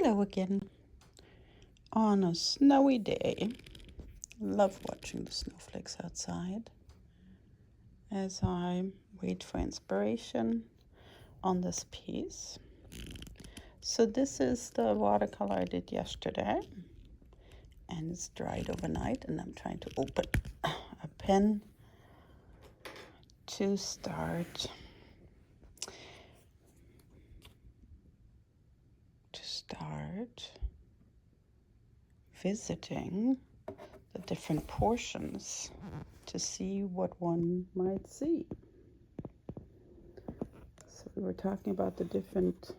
Hello again on a snowy day. Love watching the snowflakes outside as I wait for inspiration on this piece. So this is the watercolor I did yesterday, and it's dried overnight, and I'm trying to open a pen to start visiting the different portions to see what one might see. So we were talking about the different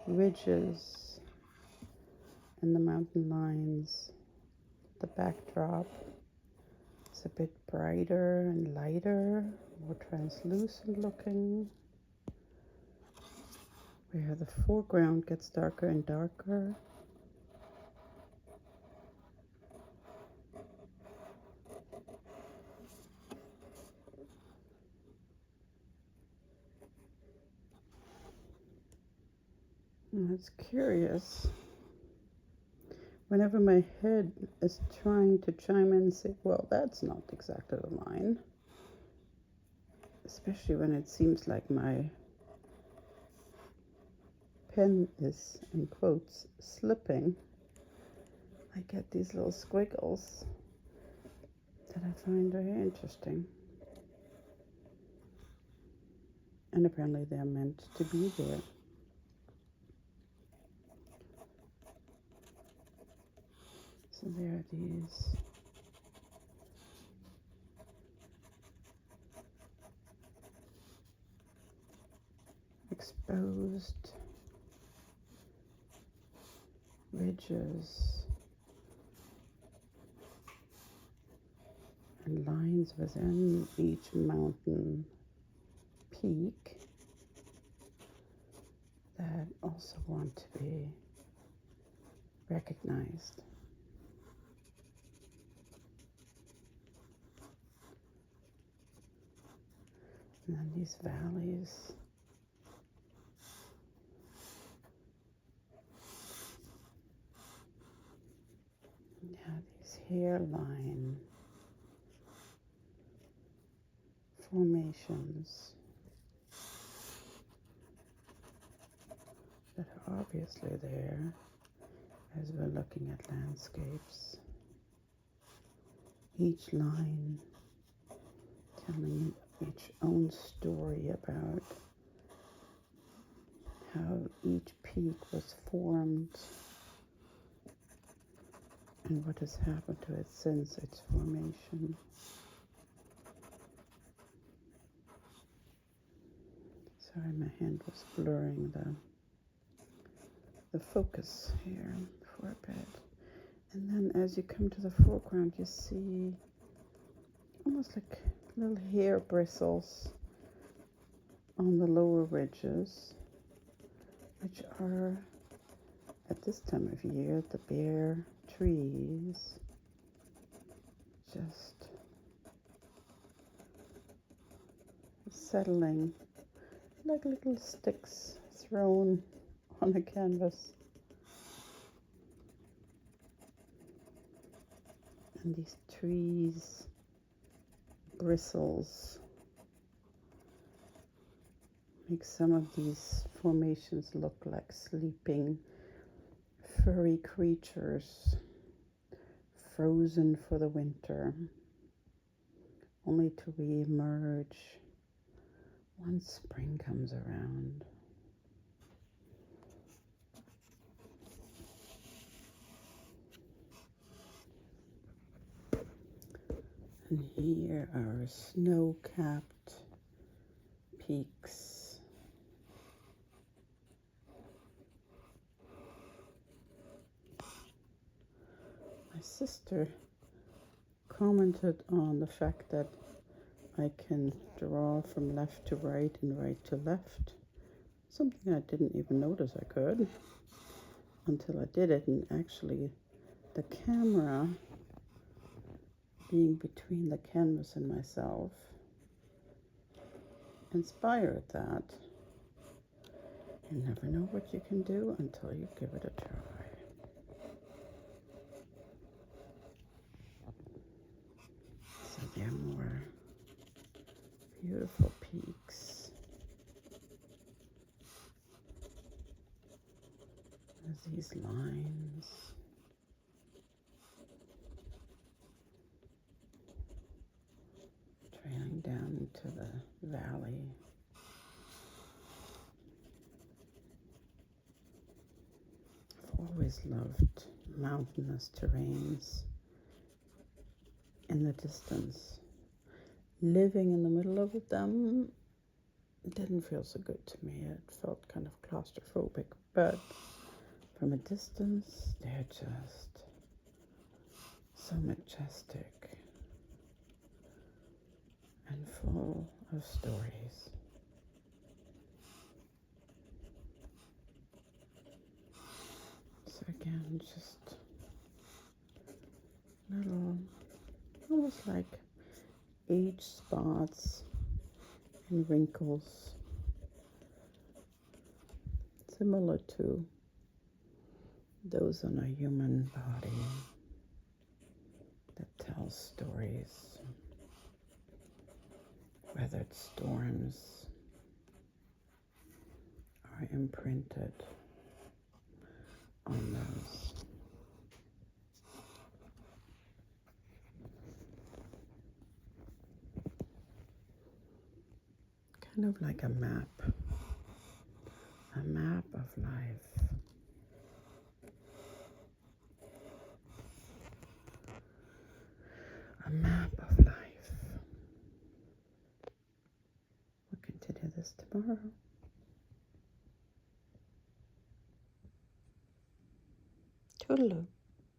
ridges and the mountain lines. The backdrop is a bit brighter and lighter, more translucent looking, where the foreground gets darker and darker. And it's curious. Whenever my head is trying to chime in and say, well, that's not exactly the line, especially when it seems like my pen is, in quotes, slipping, I get these little squiggles that I find very interesting. And apparently they're meant to be there. So there are these exposed ridges and lines within each mountain peak that also want to be recognized. And then these valleys. Yeah, these hairline formations that are obviously there as we're looking at landscapes. Each line telling its own story about how each peak was formed and what has happened to it since its formation. Sorry, my hand was blurring the focus here for a bit. And then as you come to the foreground, you see almost like little hair bristles on the lower ridges, which are, at this time of year, the bare trees just settling like little sticks thrown on a canvas. And these trees, bristles, make some of these formations look like sleeping, furry creatures, frozen for the winter, only to re-emerge once spring comes around. And here are snow-capped peaks. My sister commented on the fact that I can draw from left to right and right to left. Something I didn't even notice I could until I did it, and actually the camera being between the canvas and myself inspired that. You never know what you can do until you give it a try. So there are more beautiful peaks. There's these lines. Trailing down into the valley. I've always loved mountainous terrains in the distance. Living in the middle of them didn't feel so good to me. It felt kind of claustrophobic, but from a distance, they're just so majestic and full of stories. So again, just little, almost like age spots and wrinkles, similar to those on a human body that tells stories, weathered storms are imprinted on those. Kind of like a map of life. A map of life. We'll continue this tomorrow. Toodaloo.